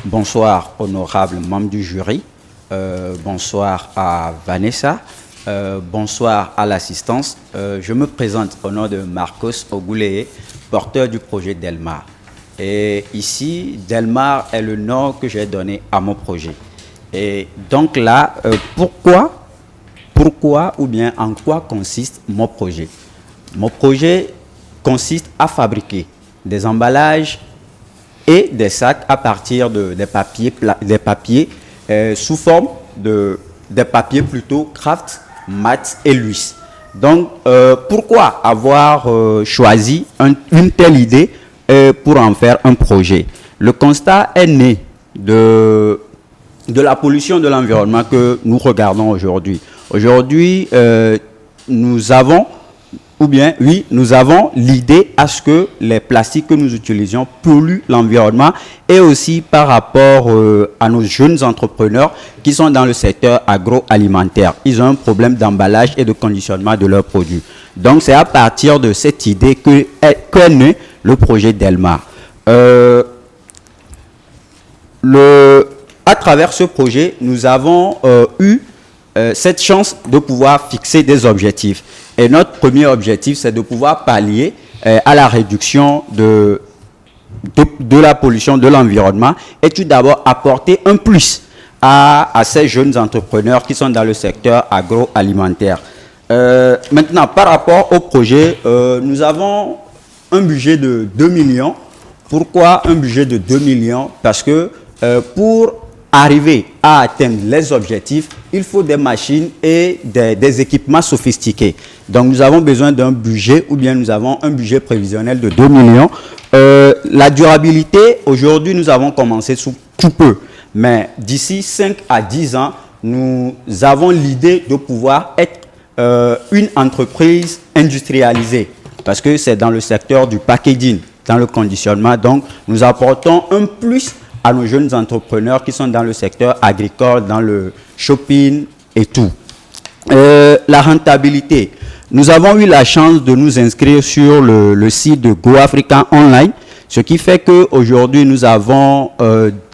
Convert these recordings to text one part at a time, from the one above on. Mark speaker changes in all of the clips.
Speaker 1: Bonsoir, honorable membre du jury. Bonsoir à Vanessa. Bonsoir à l'assistance. Je me présente au nom de Marcos Ogouleye, porteur du projet Delmar. Et ici, Delmar est le nom que j'ai donné à mon projet. Et donc là, pourquoi ou bien en quoi consiste mon projet? Mon projet consiste à fabriquer des emballages et des sacs à partir des papiers sous forme des papiers plutôt craft, mat et luisse. Donc, pourquoi avoir choisi une telle idée pour en faire un projet? Le constat est né de la pollution de l'environnement que nous regardons aujourd'hui. Aujourd'hui, nous avons l'idée à ce que les plastiques que nous utilisions polluent l'environnement et aussi par rapport à nos jeunes entrepreneurs qui sont dans le secteur agroalimentaire. Ils ont un problème d'emballage et de conditionnement de leurs produits. Donc, c'est à partir de cette idée qu'est né le projet Delmar. À travers ce projet, nous avons eu cette chance de pouvoir fixer des objectifs. Et notre premier objectif, c'est de pouvoir pallier à la réduction de la pollution de l'environnement et tout d'abord apporter un plus à ces jeunes entrepreneurs qui sont dans le secteur agroalimentaire. Maintenant, par rapport au projet, nous avons un budget de 2 millions. Pourquoi un budget de 2 millions? Parce que pour arriver à atteindre les objectifs, il faut des machines et des équipements sophistiqués. Donc, nous avons besoin d'un budget ou bien nous avons un budget prévisionnel de 2 millions. La durabilité, aujourd'hui, nous avons commencé sous tout peu. Mais d'ici 5 à 10 ans, nous avons l'idée de pouvoir être une entreprise industrialisée. Parce que c'est dans le secteur du packaging, dans le conditionnement. Donc, nous apportons un plus à nos jeunes entrepreneurs qui sont dans le secteur agricole, dans le shopping et tout. La rentabilité. Nous avons eu la chance de nous inscrire sur le site de Go Africa Online, ce qui fait qu'aujourd'hui, nous avons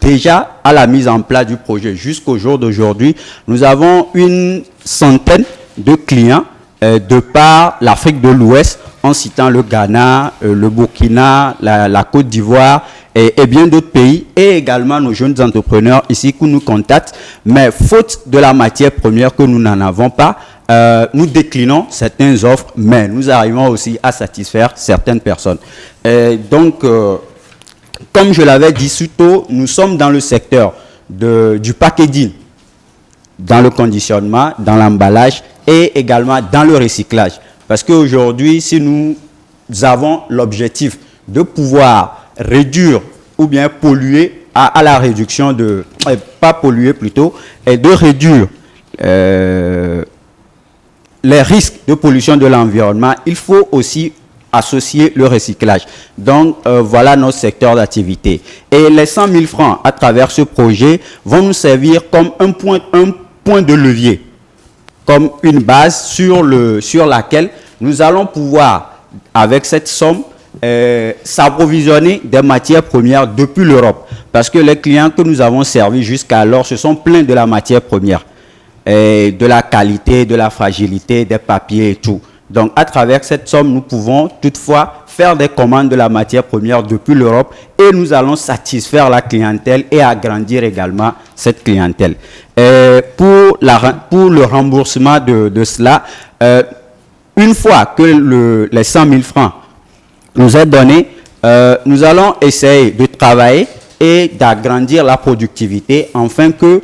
Speaker 1: déjà, à la mise en place du projet jusqu'au jour d'aujourd'hui, nous avons une centaine de clients de par l'Afrique de l'Ouest, en citant le Ghana, le Burkina, la Côte d'Ivoire et bien d'autres pays, et également nos jeunes entrepreneurs ici qui nous contactent. Mais faute de la matière première que nous n'en avons pas, nous déclinons certaines offres, mais nous arrivons aussi à satisfaire certaines personnes. Donc, comme je l'avais dit plus tôt, nous sommes dans le secteur du packaging, dans le conditionnement, dans l'emballage et également dans le recyclage. Parce qu'aujourd'hui, si nous avons l'objectif de pouvoir réduire ou bien polluer à la réduction de... pas polluer plutôt, et de réduire les risques de pollution de l'environnement, il faut aussi associer le recyclage. Donc, voilà notre secteur d'activité. Et les 100 000 francs à travers ce projet vont nous servir comme un point de levier, comme une base sur laquelle nous allons pouvoir, avec cette somme, s'approvisionner des matières premières depuis l'Europe. Parce que les clients que nous avons servis jusqu'alors se sont plaints de la matière première, de la qualité, de la fragilité, des papiers et tout. Donc, à travers cette somme, nous pouvons toutefois faire des commandes de la matière première depuis l'Europe et nous allons satisfaire la clientèle et agrandir également cette clientèle. Pour le remboursement de cela, une fois que les 100 000 francs nous est donné, nous allons essayer de travailler et d'agrandir la productivité afin que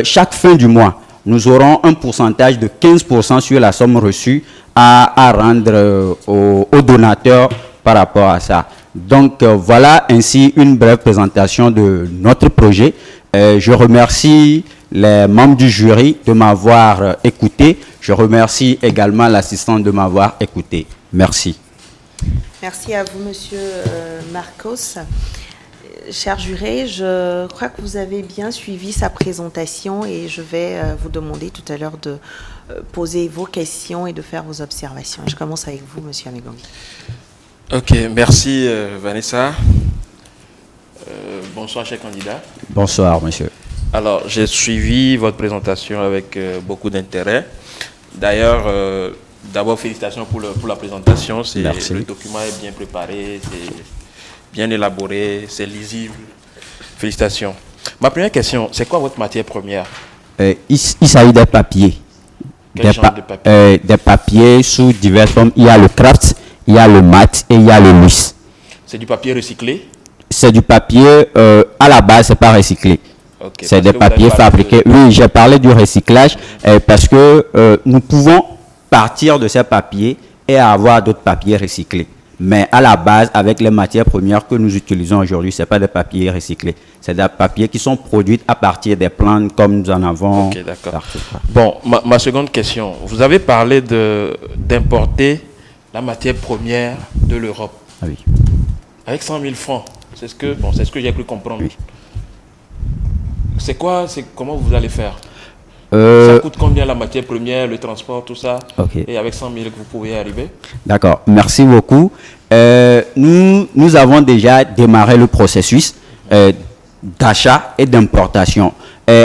Speaker 1: chaque fin du mois, nous aurons un pourcentage de 15% sur la somme reçue à rendre aux donateurs par rapport à ça. Donc, voilà ainsi une brève présentation de notre projet. Je remercie les membres du jury de m'avoir écouté. Je remercie également l'assistant de m'avoir écouté. Merci.
Speaker 2: Merci à vous, Monsieur Marcos. Cher juré, je crois que vous avez bien suivi sa présentation et je vais vous demander tout à l'heure de poser vos questions et de faire vos observations. Je commence avec vous, Monsieur Amegongi.
Speaker 3: Ok, merci Vanessa. Bonsoir, cher candidat.
Speaker 1: Bonsoir, monsieur.
Speaker 3: Alors, j'ai suivi votre présentation avec beaucoup d'intérêt. D'ailleurs, d'abord, félicitations pour la présentation.
Speaker 1: Merci.
Speaker 3: Le document est bien préparé, c'est bien élaboré, c'est lisible. Félicitations. Ma première question, c'est quoi votre matière première?
Speaker 1: Il s'agit des papiers.
Speaker 3: Quel genre de papier?
Speaker 1: Des papiers sous diverses formes. Il y a le craft, il y a le mat et il y a le luxe.
Speaker 3: C'est du papier recyclé?
Speaker 1: C'est du papier, à la base, c'est pas recyclé.
Speaker 3: Okay,
Speaker 1: c'est des papiers fabriqués. Oui, j'ai parlé du recyclage parce que nous pouvons partir de ces papiers et avoir d'autres papiers recyclés. Mais à la base, avec les matières premières que nous utilisons aujourd'hui, ce n'est pas des papiers recyclés. C'est des papiers qui sont produits à partir des plantes comme nous en avons.
Speaker 3: Ok, d'accord. Bon, ma seconde question. Vous avez parlé d'importer la matière première de l'Europe.
Speaker 1: Ah oui.
Speaker 3: Avec 100 000 francs. C'est ce que j'ai cru comprendre.
Speaker 1: Oui.
Speaker 3: Comment vous allez faire? Ça coûte combien la matière première, le transport, tout ça?
Speaker 1: Okay.
Speaker 3: Et avec 100 000 que vous pouvez y arriver?
Speaker 1: D'accord, merci beaucoup. Nous avons déjà démarré le processus d'achat et d'importation.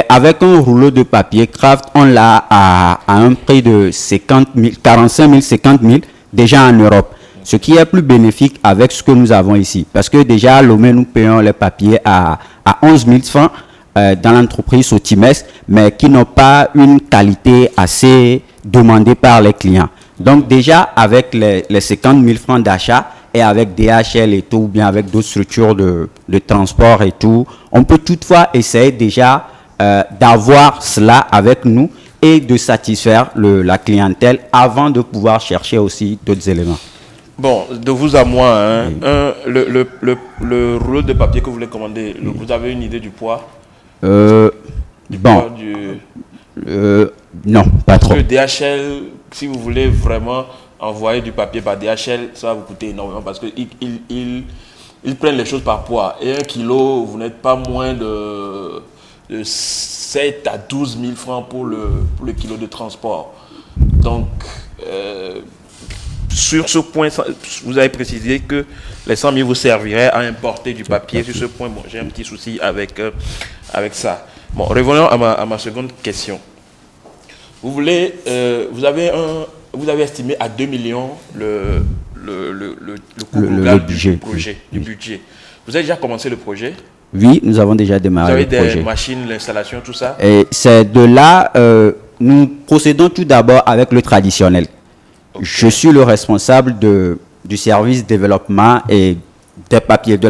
Speaker 1: Avec un rouleau de papier craft, on l'a à un prix de 45 000, 50 000 déjà en Europe. Ce qui est plus bénéfique avec ce que nous avons ici. Parce que déjà à Lomé, nous payons les papiers à 11 000 francs. Dans l'entreprise Sotimes, mais qui n'ont pas une qualité assez demandée par les clients. Donc déjà, avec les 50 000 francs d'achat et avec DHL et tout, ou bien avec d'autres structures de transport et tout, on peut toutefois essayer déjà d'avoir cela avec nous et de satisfaire la clientèle avant de pouvoir chercher aussi d'autres éléments.
Speaker 3: Bon, de vous à moi, hein, oui. Le rouleau de papier que vous voulez commander, oui. Vous avez une idée du poids?
Speaker 1: Non, pas trop.
Speaker 3: Parce que DHL, si vous voulez vraiment envoyer du papier par DHL, ça va vous coûter énormément parce qu'ils prennent les choses par poids. Et 1 kilo, vous n'êtes pas moins de 7 à 12 000 francs pour le kilo de transport. Donc, sur ce point, vous avez précisé que les 100 000 vous serviraient à importer du papier. Sur ce point, bon, j'ai un petit souci avec ça. Bon, revenons à ma seconde question. Vous avez estimé à 2 millions le coût global du budget. Vous avez déjà commencé le projet?
Speaker 1: Oui, nous avons déjà démarré le projet.
Speaker 3: Vous avez des machines, l'installation, tout ça?
Speaker 1: Et c'est de là, nous procédons tout d'abord avec le traditionnel. Okay. Je suis le responsable du service développement et des papiers, de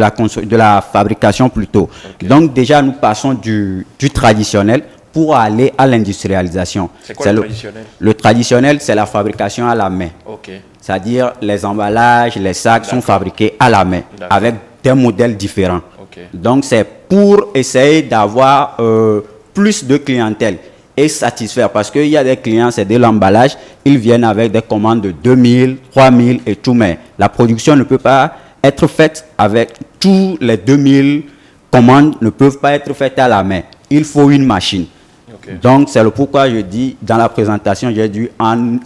Speaker 1: la fabrication plutôt. Okay. Donc déjà, nous passons du traditionnel pour aller à l'industrialisation.
Speaker 3: C'est quoi le traditionnel?
Speaker 1: Le traditionnel, c'est la fabrication à la main.
Speaker 3: Okay.
Speaker 1: C'est-à-dire les emballages, les sacs sont fabriqués à la main avec des modèles différents.
Speaker 3: Okay.
Speaker 1: Donc c'est pour essayer d'avoir plus de clientèle et satisfaire, parce qu'il y a des clients, c'est de l'emballage, ils viennent avec des commandes de 2000, 3000 et tout, mais la production ne peut pas être faite avec tous les 2000 commandes, ne peuvent pas être faites à la main. Il faut une machine. Okay. Donc c'est le pourquoi je dis dans la présentation, j'ai dit en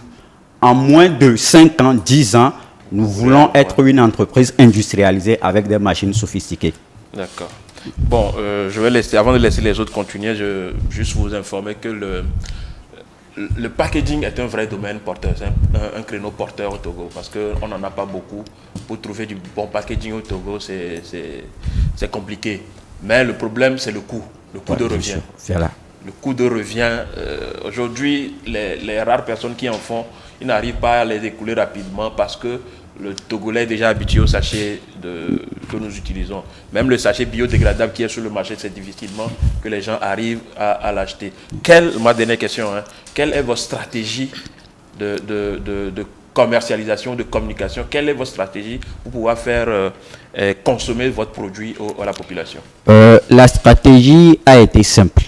Speaker 1: moins de 5 ans, 10 ans, nous voulons être une entreprise industrialisée avec des machines sophistiquées.
Speaker 3: D'accord. Bon, je vais laisser, avant de laisser les autres continuer, je veux juste vous informer que le packaging est un vrai domaine porteur, c'est un créneau porteur au Togo, parce qu'on n'en a pas beaucoup. Pour trouver du bon packaging au Togo, c'est compliqué. Mais le problème, c'est le coût de revient.
Speaker 1: Voilà.
Speaker 3: Le coût de revient, aujourd'hui, les rares personnes qui en font, ils n'arrivent pas à les écouler rapidement parce que le Togolais est déjà habitué au sachet que nous utilisons. Même le sachet biodégradable qui est sur le marché, c'est difficilement que les gens arrivent à l'acheter. Ma dernière question, hein, quelle est votre stratégie de commercialisation, de communication? Quelle est votre stratégie pour pouvoir faire consommer votre produit à la population?
Speaker 1: La stratégie a été simple.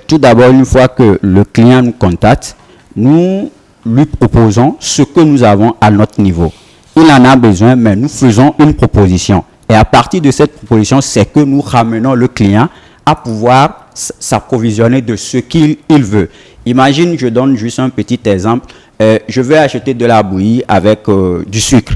Speaker 1: Tout d'abord, une fois que le client nous contacte, nous lui proposons ce que nous avons à notre niveau. Il en a besoin, mais nous faisons une proposition. Et à partir de cette proposition, c'est que nous ramenons le client à pouvoir s'approvisionner de ce qu'il veut. Imagine, je donne juste un petit exemple. Je vais acheter de la bouillie avec du sucre.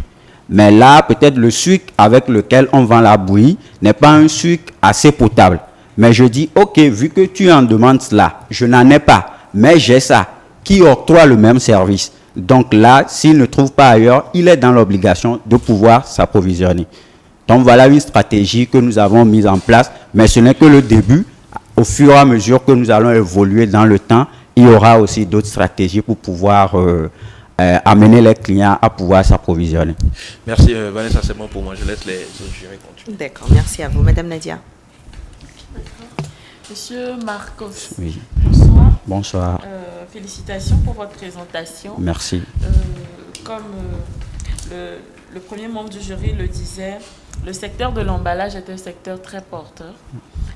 Speaker 1: Mais là, peut-être le sucre avec lequel on vend la bouillie n'est pas un sucre assez potable. Mais je dis, ok, vu que tu en demandes cela, je n'en ai pas, mais j'ai ça, qui octroie le même service. Donc là, s'il ne trouve pas ailleurs, il est dans l'obligation de pouvoir s'approvisionner. Donc voilà une stratégie que nous avons mise en place, mais ce n'est que le début. Au fur et à mesure que nous allons évoluer dans le temps, il y aura aussi d'autres stratégies pour pouvoir amener les clients à pouvoir s'approvisionner.
Speaker 3: Merci Vanessa, c'est bon pour moi. Je laisse les autres jurés continuer.
Speaker 2: D'accord, merci à vous. Madame Nadia.
Speaker 4: Monsieur Marcos,
Speaker 1: Oui.
Speaker 4: bonsoir.
Speaker 1: Bonsoir.
Speaker 4: Félicitations pour votre présentation.
Speaker 1: Merci.
Speaker 4: Comme le premier membre du jury le disait, le secteur de l'emballage est un secteur très porteur.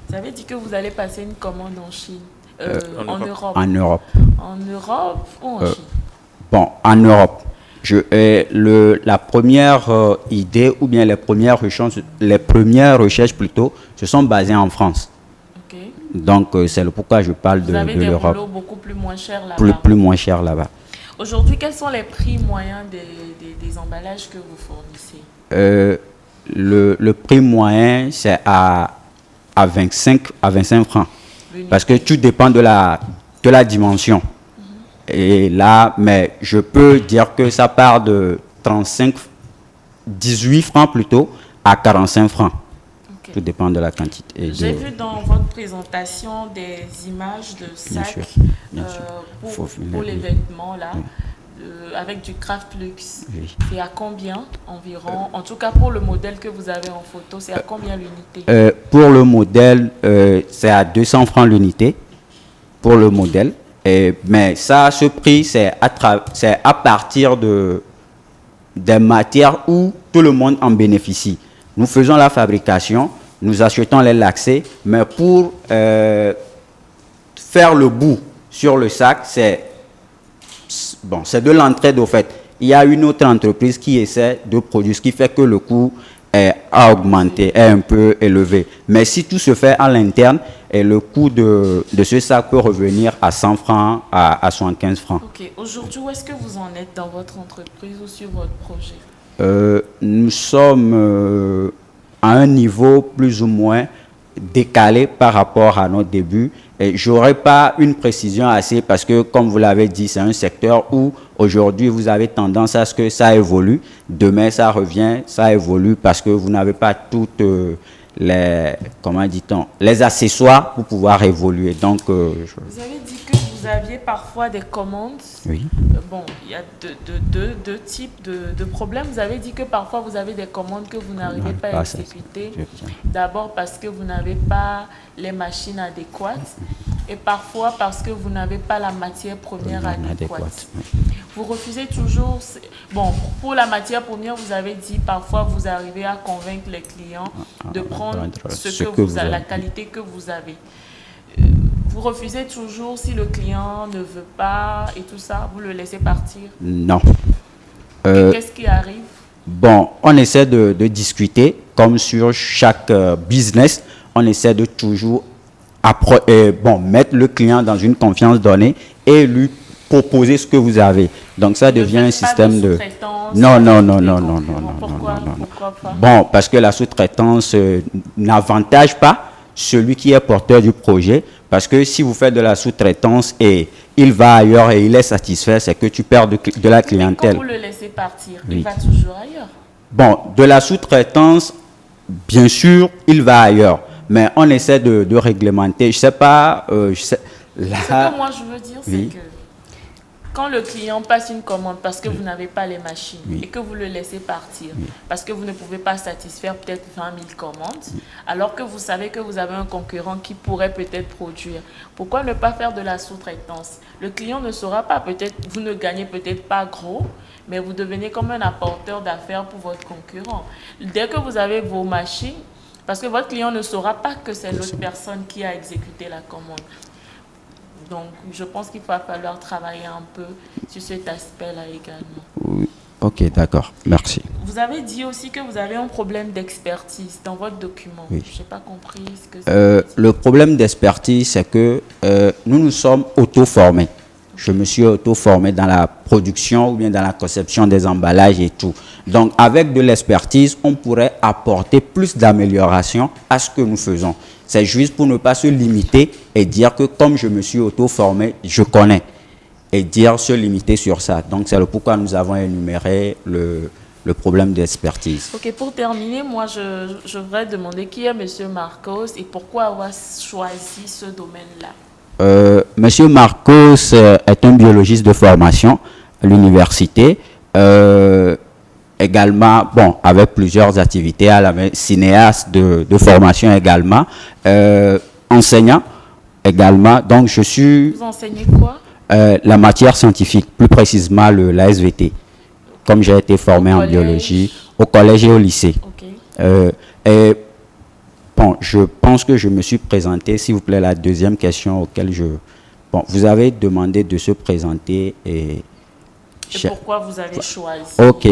Speaker 4: Vous avez dit que vous allez passer une commande en Chine, en Europe.
Speaker 1: En Europe.
Speaker 4: En Europe ou en Chine?
Speaker 1: Bon, en Europe. La première idée ou bien les premières recherches plutôt se sont basées en France.
Speaker 4: Ok.
Speaker 1: Donc c'est le pourquoi je parle
Speaker 4: Vous
Speaker 1: de
Speaker 4: avez des
Speaker 1: l'Europe.
Speaker 4: rouleaux beaucoup plus moins chers là-bas.
Speaker 1: Plus moins cher là-bas.
Speaker 4: Aujourd'hui, quels sont les prix moyens des emballages que vous fournissez?
Speaker 1: Le prix moyen c'est à 25 francs.
Speaker 4: L'unité.
Speaker 1: Parce que tout dépend de la dimension. Et là, mais je peux dire que ça part de 18 francs plutôt à 45 francs.
Speaker 4: Ok.
Speaker 1: Tout dépend de la quantité.
Speaker 4: J'ai vu dans votre présentation des images de
Speaker 1: Bien
Speaker 4: sacs
Speaker 1: sûr, bien sûr.
Speaker 4: pour les
Speaker 1: Oui.
Speaker 4: vêtements là,
Speaker 1: Oui.
Speaker 4: avec du craft luxe.
Speaker 1: Oui.
Speaker 4: C'est à combien environ? En tout cas pour le modèle que vous avez en photo, c'est à combien l'unité?
Speaker 1: Pour le modèle, c'est à 200 francs l'unité. Pour le modèle. Mais ça, ce prix, c'est à partir des matières où tout le monde en bénéficie. Nous faisons la fabrication, nous achetons les lacets, mais pour faire le bout sur le sac, c'est de l'entraide au fait. Il y a une autre entreprise qui essaie de produire, ce qui fait que le coût a augmenté, est un peu élevé. Mais si tout se fait à l'interne, le coût de ce sac peut revenir à 100 francs, à 75 francs.
Speaker 4: Ok. Aujourd'hui, où est-ce que vous en êtes dans votre entreprise ou sur votre projet?
Speaker 1: Nous sommes à un niveau plus ou moins décalé par rapport à notre début. Je n'aurai pas une précision assez parce que, comme vous l'avez dit, c'est un secteur où aujourd'hui vous avez tendance à ce que ça évolue. Demain, ça revient, ça évolue parce que vous n'avez pas toutes les accessoires pour pouvoir évoluer. Donc,
Speaker 4: Vous avez dit que vous aviez parfois des commandes.
Speaker 1: oui.
Speaker 4: Bon, il y a deux types de problèmes. Vous avez dit que parfois vous avez des commandes que vous n'arrivez pas à exécuter. D'abord parce que vous n'avez pas les machines adéquates et parfois parce que vous n'avez pas la matière première adéquate. Vous refusez toujours... Bon, pour la matière première, vous avez dit parfois vous arrivez à convaincre les clients de prendre la qualité que vous avez. Vous refusez toujours si le client ne veut pas et tout ça, vous le laissez partir?
Speaker 1: Non.
Speaker 4: Et qu'est-ce qui arrive?
Speaker 1: Bon, on essaie de discuter, comme sur chaque business, on essaie de toujours mettre le client dans une confiance donnée et lui proposer ce que vous avez. Donc ça devient un système de... Non.
Speaker 4: Pourquoi pas?
Speaker 1: Bon, parce que la sous-traitance n'avantage pas celui qui est porteur du projet, parce que si vous faites de la sous-traitance et il va ailleurs et il est satisfait, c'est que tu perds de la clientèle.
Speaker 4: Mais quand vous le laissez partir, il va toujours ailleurs.
Speaker 1: Bon, de la sous-traitance, bien sûr, il va ailleurs, mais on essaie de réglementer. Je sais pas...
Speaker 4: Ce que moi je veux dire, c'est que quand le client passe une commande parce que vous n'avez pas les machines et que vous le laissez partir parce que vous ne pouvez pas satisfaire peut-être 20 000 commandes, alors que vous savez que vous avez un concurrent qui pourrait peut-être produire, pourquoi ne pas faire de la sous-traitance? Le client ne saura pas, peut-être, vous ne gagnez peut-être pas gros, mais vous devenez comme un apporteur d'affaires pour votre concurrent. Dès que vous avez vos machines, parce que votre client ne saura pas que c'est l'autre personne qui a exécuté la commande. Donc, je pense qu'il va falloir travailler un peu sur cet aspect-là également.
Speaker 1: Oui. Ok, d'accord. Merci.
Speaker 4: Vous avez dit aussi que vous avez un problème d'expertise dans votre document.
Speaker 1: Oui.
Speaker 4: Je n'ai pas compris ce que c'est.
Speaker 1: Le problème d'expertise, c'est que nous nous sommes auto-formés. Je me suis auto-formé dans la production ou bien dans la conception des emballages et tout. Donc, avec de l'expertise, on pourrait apporter plus d'amélioration à ce que nous faisons. C'est juste pour ne pas se limiter et dire que comme je me suis auto-formé, je connais. Et dire se limiter sur ça. Donc, c'est le pourquoi nous avons énuméré le problème d'expertise.
Speaker 4: Ok, pour terminer, moi, je voudrais demander qui est M. Marcos et pourquoi avoir choisi ce domaine-là.
Speaker 1: M. Marcos est un biologiste de formation à l'université. Également, bon, avec plusieurs activités, cinéaste de formation également, enseignant également. Donc, je suis...
Speaker 4: Vous enseignez quoi?
Speaker 1: La matière scientifique, plus précisément la SVT, comme j'ai été formé en biologie, au collège et au lycée.
Speaker 4: Okay.
Speaker 1: Et bon, je pense que je me suis présenté, s'il vous plaît, la deuxième question auquel Bon, vous avez demandé de se présenter et
Speaker 4: pourquoi vous avez choisi
Speaker 1: Ok.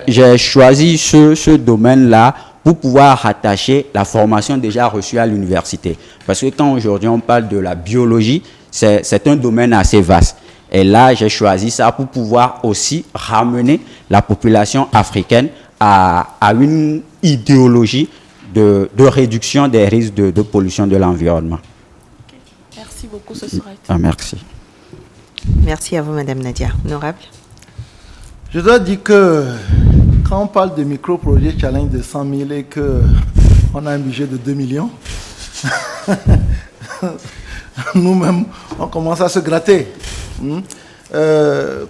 Speaker 1: J'ai choisi ce domaine-là pour pouvoir rattacher la formation déjà reçue à l'université. Parce que quand aujourd'hui on parle de la biologie, c'est un domaine assez vaste. Et là, j'ai choisi ça pour pouvoir aussi ramener la population africaine à une idéologie de réduction des risques de pollution de l'environnement.
Speaker 4: Okay. Merci beaucoup, ce sera tout.
Speaker 1: Merci.
Speaker 2: Merci à vous, Madame Nadia. Honorable.
Speaker 5: Je dois dire que quand on parle de micro-projet challenge de 100 000 et qu'on a un budget de 2 millions, nous-mêmes, on commence à se gratter.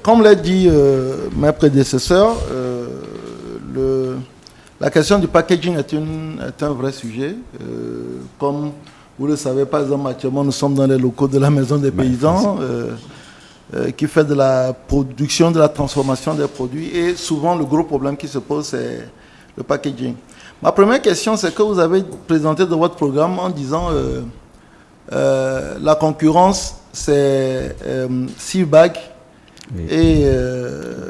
Speaker 5: Comme l'a dit mes prédécesseurs, la question du packaging est un vrai sujet. Comme vous le savez, par exemple, actuellement, nous sommes dans les locaux de la Maison des Paysans, qui fait de la production, de la transformation des produits. Et souvent, le gros problème qui se pose, c'est le packaging. Ma première question, c'est que vous avez présenté dans votre programme en disant la concurrence, c'est Seabags et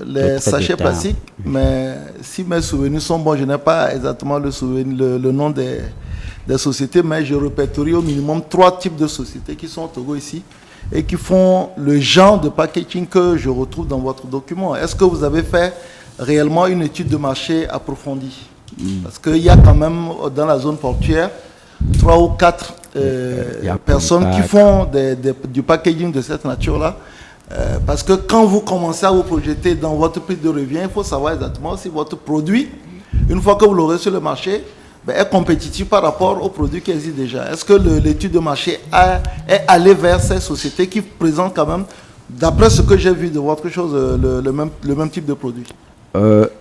Speaker 5: les sachets plastiques. Mais si mes souvenirs sont bons, je n'ai pas exactement le nom des sociétés, mais je répertorie au minimum 3 types de sociétés qui sont au Togo ici et qui font le genre de packaging que je retrouve dans votre document. Est-ce que vous avez fait réellement une étude de marché approfondie? Parce qu'il y a quand même dans la zone portuaire 3 ou 4 personnes qui font du packaging de cette nature-là. Parce que quand vous commencez à vous projeter dans votre prix de revient, il faut savoir exactement si votre produit, une fois que vous l'aurez sur le marché, est compétitif par rapport aux produits qui existent déjà. Est-ce que l'étude de marché est allée vers ces sociétés qui présentent quand même, d'après ce que j'ai vu de votre chose, le même type de produit?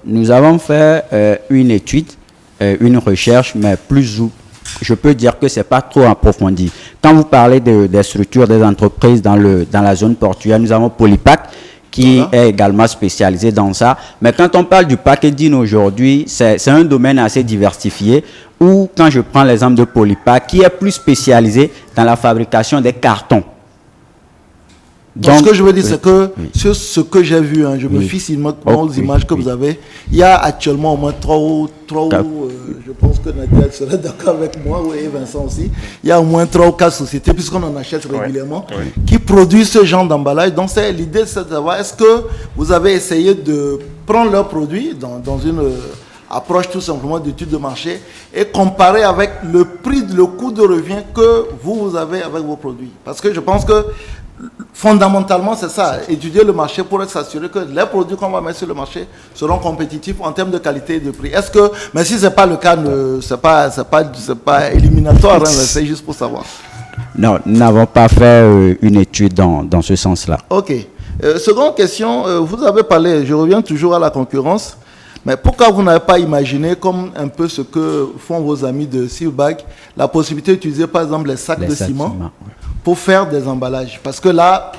Speaker 1: Nous avons fait une étude, une recherche, mais je peux dire que ce n'est pas trop approfondi. Quand vous parlez des structures, des entreprises dans la zone portuaire, nous avons Polypack qui est également spécialisé dans ça. Mais quand on parle du packaging aujourd'hui, c'est un domaine assez diversifié où, quand je prends l'exemple de Polypack, qui est plus spécialisé dans la fabrication des cartons.
Speaker 5: Donc, ce que je veux dire, c'est que sur ce que j'ai vu, je me fie seulement aux images que vous avez, il y a actuellement au moins 3 ou je pense que Nadia serait d'accord avec moi, et Vincent aussi, il y a au moins 3 ou 4 sociétés, puisqu'on en achète régulièrement, qui produisent ce genre d'emballage. Donc l'idée, c'est de savoir, est-ce que vous avez essayé de prendre leurs produits dans une approche tout simplement d'étude de marché et comparer avec le prix, le coût de revient que vous avez avec vos produits? Parce que je pense que fondamentalement, c'est ça, étudier le marché pour s'assurer que les produits qu'on va mettre sur le marché seront compétitifs en termes de qualité et de prix. Est-ce que, mais si ce n'est pas le cas, c'est pas éliminatoire, c'est juste pour savoir.
Speaker 1: Non, nous n'avons pas fait une étude dans ce sens-là.
Speaker 5: Ok. Seconde question, vous avez parlé, je reviens toujours à la concurrence, mais pourquoi vous n'avez pas imaginé, comme un peu ce que font vos amis de Seabags, la possibilité d'utiliser par exemple les sacs de ciment pour faire des emballages? Parce que là,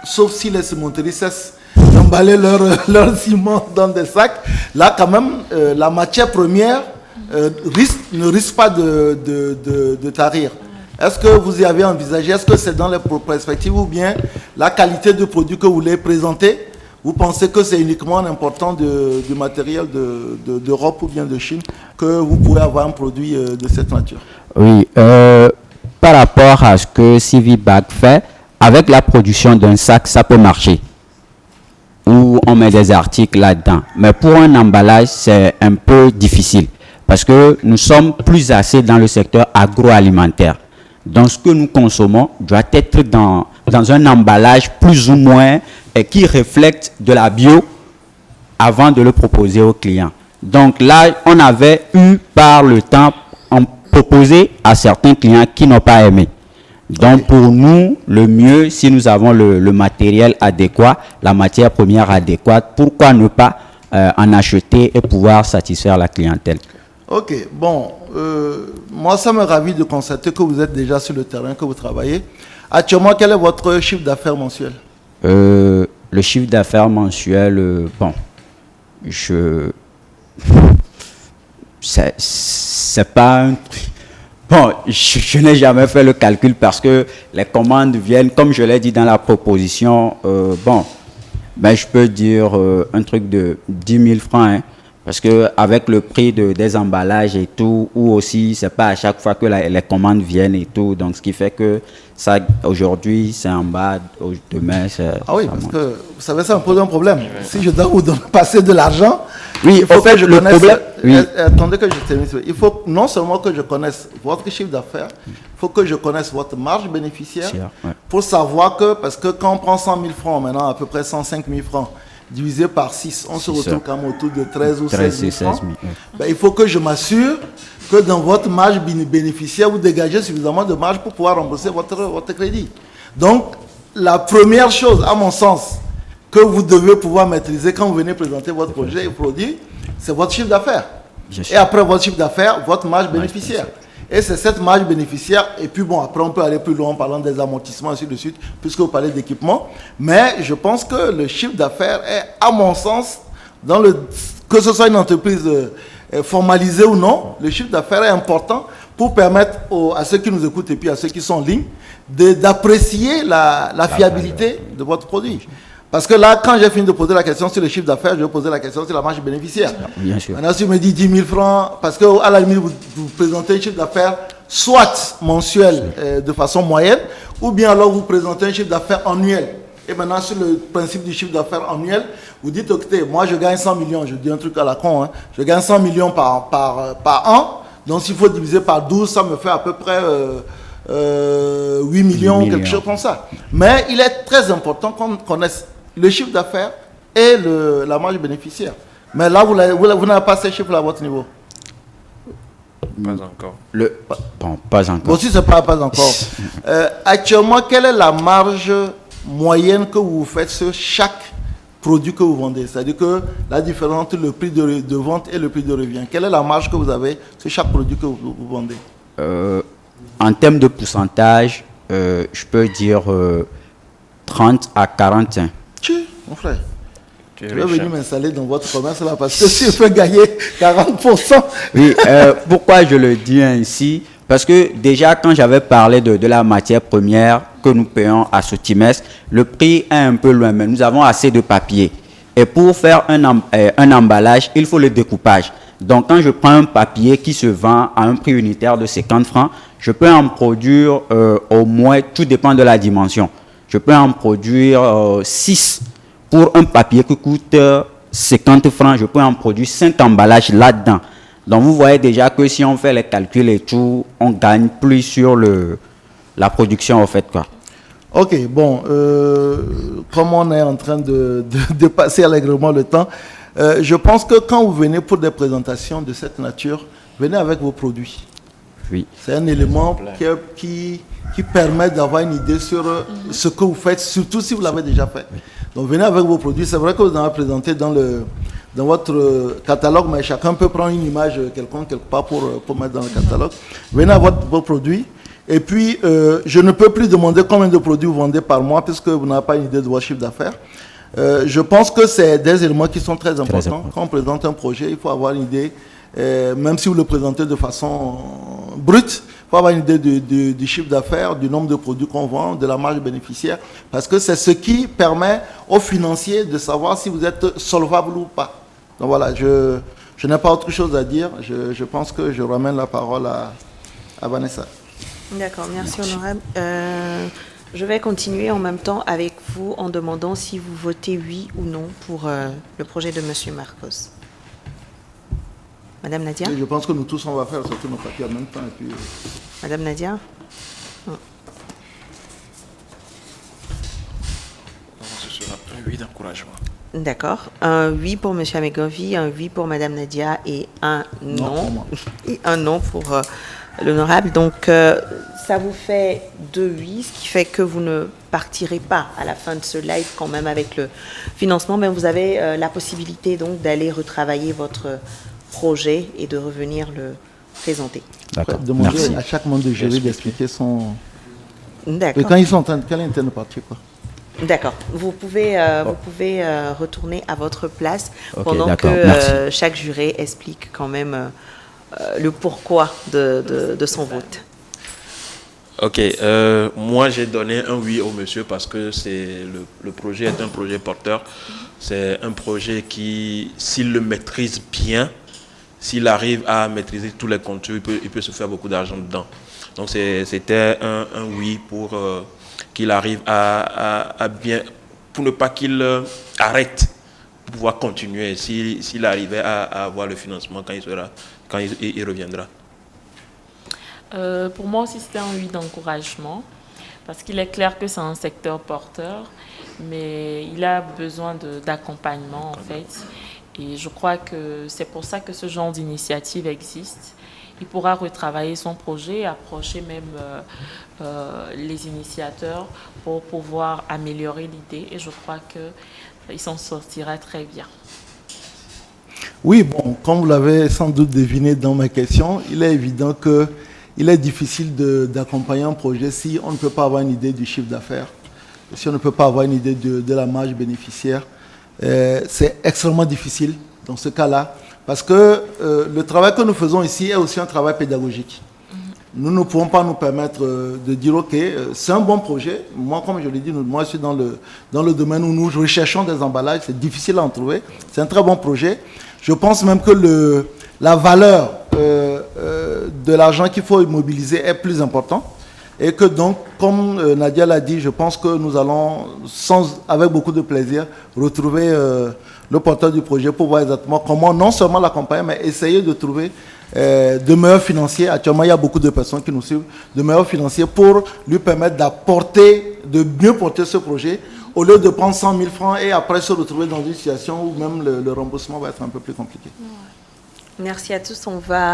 Speaker 5: sauf si les cimenteries cessent d'emballer leur ciment dans des sacs, là quand même, la matière première ne risque pas de tarir. Est-ce que vous y avez envisagé, est-ce que c'est dans les perspectives ou bien la qualité du produit que vous voulez présenter, vous pensez que c'est uniquement important du matériel d'Europe ou bien de Chine que vous pouvez avoir un produit de cette nature?
Speaker 1: Oui, par rapport à ce que Seabags fait, avec la production d'un sac, ça peut marcher. Ou on met des articles là-dedans. Mais pour un emballage, c'est un peu difficile parce que nous sommes plus assez dans le secteur agroalimentaire. Donc, ce que nous consommons doit être dans un emballage plus ou moins qui reflète de la bio avant de le proposer aux clients. Donc là, on avait eu par le temps proposé à certains clients qui n'ont pas aimé. Donc pour nous, le mieux, si nous avons le matériel adéquat, la matière première adéquate, pourquoi ne pas en acheter et pouvoir satisfaire la clientèle?
Speaker 5: Ok, bon, moi ça me ravit de constater que vous êtes déjà sur le terrain, que vous travaillez. Actuellement, quel est votre chiffre d'affaires mensuel?
Speaker 1: Le chiffre d'affaires mensuel, bon, c'est pas un truc. Bon, je n'ai jamais fait le calcul parce que les commandes viennent, comme je l'ai dit dans la proposition, bon, ben je peux dire un truc de 10 000 francs, hein, parce qu'avec le prix des emballages et tout, ou aussi, c'est pas à chaque fois que les commandes viennent et tout, donc ce qui fait que ça, aujourd'hui, c'est en bas, demain, c'est...
Speaker 5: Ah oui, parce que, vous savez, ça me pose un problème. Si je dois vous passer de l'argent,
Speaker 1: oui,
Speaker 5: il faut que je connaisse...
Speaker 1: Problème, oui.
Speaker 5: Attendez que je termine. Il faut non seulement que je connaisse votre chiffre d'affaires, il faut que je connaisse votre marge bénéficiaire, pour savoir que, parce que quand on prend 100 000 francs, maintenant à peu près 105 000 francs, divisé par 6, on se retrouve quand même autour de 13 ou 16 000 francs. Ben, il faut que je m'assure que dans votre marge bénéficiaire, vous dégagez suffisamment de marge pour pouvoir rembourser votre crédit. Donc, la première chose, à mon sens, que vous devez pouvoir maîtriser quand vous venez présenter votre projet et produit, c'est votre chiffre d'affaires. Et après votre chiffre d'affaires, votre marge bénéficiaire. Et c'est cette marge bénéficiaire, et puis bon, après on peut aller plus loin en parlant des amortissements et ainsi de suite, puisque vous parlez d'équipement. Mais je pense que le chiffre d'affaires est, à mon sens, que ce soit une entreprise formalisée ou non, le chiffre d'affaires est important pour permettre à ceux qui nous écoutent et puis à ceux qui sont en ligne d'apprécier la fiabilité de votre produit. Parce que là, quand j'ai fini de poser la question sur le chiffre d'affaires, je vais poser la question sur la marge bénéficiaire.
Speaker 1: Bien sûr.
Speaker 5: Maintenant, si vous me dites 10 000 francs, parce qu'à la limite, vous présentez un chiffre d'affaires soit mensuel de façon moyenne, ou bien alors vous présentez un chiffre d'affaires annuel. Et maintenant, sur le principe du chiffre d'affaires annuel, vous dites, écoutez, moi je gagne 100 millions, je dis un truc à la con, hein, je gagne 100 millions par an, donc s'il faut diviser par 12, ça me fait à peu près 8 millions, quelque chose comme ça. Mais il est très important qu'on connaisse le chiffre d'affaires et la marge bénéficiaire. Mais là, vous n'avez pas ces chiffres à votre niveau.
Speaker 3: Pas encore.
Speaker 1: Bon, pas encore.
Speaker 5: Bon, si ce n'est pas encore. Actuellement, quelle est la marge moyenne que vous faites sur chaque produit que vous vendez? C'est-à-dire que la différence entre le prix de vente et le prix de revient. Quelle est la marge que vous avez sur chaque produit que vous vendez?
Speaker 1: En termes de pourcentage, je peux dire 30 à 41.
Speaker 5: Mon frère, tu veux venir m'installer dans votre commerce là parce que si je peux gagner 40%.
Speaker 1: Oui, pourquoi je le dis ainsi? Parce que déjà, quand j'avais parlé de la matière première que nous payons à Sotimes, le prix est un peu loin, mais nous avons assez de papier. Et pour faire un emballage, il faut le découpage. Donc, quand je prends un papier qui se vend à un prix unitaire de 50 francs, je peux en produire au moins, tout dépend de la dimension. Je peux en produire 6 pour un papier qui coûte 50 francs. Je peux en produire 5 emballages là-dedans. Donc, vous voyez déjà que si on fait les calculs et tout, on gagne plus sur la production, en fait, quoi.
Speaker 5: Ok, bon, comme on est en train de passer allègrement le temps, je pense que quand vous venez pour des présentations de cette nature, venez avec vos produits.
Speaker 1: Oui.
Speaker 5: C'est un élément qui permet d'avoir une idée sur ce que vous faites, surtout si vous l'avez déjà fait. Donc venez avec vos produits. C'est vrai que vous en avez présenté dans votre catalogue, mais chacun peut prendre une image quelconque quelque part pour mettre dans le catalogue. Venez avec vos produits. Et puis, je ne peux plus demander combien de produits vous vendez par mois, puisque vous n'avez pas une idée de votre chiffre d'affaires. Je pense que c'est des éléments qui sont très importants. Quand on présente un projet, il faut avoir une idée, même si vous le présentez de façon brute, il faut avoir une idée du chiffre d'affaires, du nombre de produits qu'on vend, de la marge bénéficiaire, parce que c'est ce qui permet aux financiers de savoir si vous êtes solvable ou pas. Donc voilà, je n'ai pas autre chose à dire. Je pense que je ramène la parole à Vanessa.
Speaker 2: D'accord, merci honorable. Je vais continuer en même temps avec vous en demandant si vous votez oui ou non pour le projet de M. Marcos. Madame Nadia?
Speaker 5: Et je pense que nous tous, on va faire sortir nos papiers en même temps. Et puis,
Speaker 2: Madame Nadia?
Speaker 3: Ce sera un oui d'encouragement.
Speaker 2: D'accord. Un oui pour M. Amegovi, un oui pour Madame Nadia et un non. Et un non pour l'honorable. Donc, ça vous fait 2 oui, ce qui fait que vous ne partirez pas à la fin de ce live quand même avec le financement, mais vous avez la possibilité donc d'aller retravailler votre projet et de revenir le présenter.
Speaker 1: D'accord.
Speaker 5: demander
Speaker 1: Merci.
Speaker 5: à chaque membre de jury d'expliquer son... Et
Speaker 2: D'accord.
Speaker 5: quand ils sont en train de... Quel interne partir, quoi.
Speaker 2: D'accord. Vous pouvez retourner à votre place
Speaker 1: Ok,
Speaker 2: pendant
Speaker 1: d'accord.
Speaker 2: que
Speaker 1: Merci.
Speaker 2: chaque juré explique quand même le pourquoi de son vote.
Speaker 3: Ok, moi j'ai donné un oui au monsieur parce que le projet est un projet porteur. C'est un projet qui, s'il le maîtrise bien, s'il arrive à maîtriser tous les contours, il peut se faire beaucoup d'argent dedans. Donc c'était un oui pour qu'il arrive à bien, pour ne pas qu'il arrête, pour pouvoir continuer s'il arrivait à avoir le financement quand il reviendra.
Speaker 4: Pour moi aussi, c'était un oui d'encouragement, parce qu'il est clair que c'est un secteur porteur, mais il a besoin d'accompagnement, en fait. Et je crois que c'est pour ça que ce genre d'initiative existe. Il pourra retravailler son projet, approcher même les initiateurs pour pouvoir améliorer l'idée. Et je crois qu'il s'en sortira très bien.
Speaker 5: Oui, bon, comme vous l'avez sans doute deviné dans ma question, il est évident qu'il est difficile d'accompagner un projet si on ne peut pas avoir une idée du chiffre d'affaires, si on ne peut pas avoir une idée de la marge bénéficiaire. C'est extrêmement difficile dans ce cas-là, parce que le travail que nous faisons ici est aussi un travail pédagogique. Nous ne pouvons pas nous permettre de dire, OK, c'est un bon projet. Moi, comme je l'ai dit, moi, je suis dans le domaine où nous recherchons des emballages. C'est difficile à en trouver. C'est un très bon projet. Je pense même que la valeur de l'argent qu'il faut immobiliser est plus importante. Et que donc, comme Nadia l'a dit, je pense que nous allons, avec beaucoup de plaisir, retrouver le porteur du projet pour voir exactement comment non seulement l'accompagner, mais essayer de trouver de meilleurs financiers. Actuellement, il y a beaucoup de personnes qui nous suivent, de meilleurs financiers pour lui permettre de mieux porter ce projet, au lieu de prendre 100 000 francs et après se retrouver dans une situation où même le remboursement va être un peu plus compliqué.
Speaker 2: Merci à tous. On va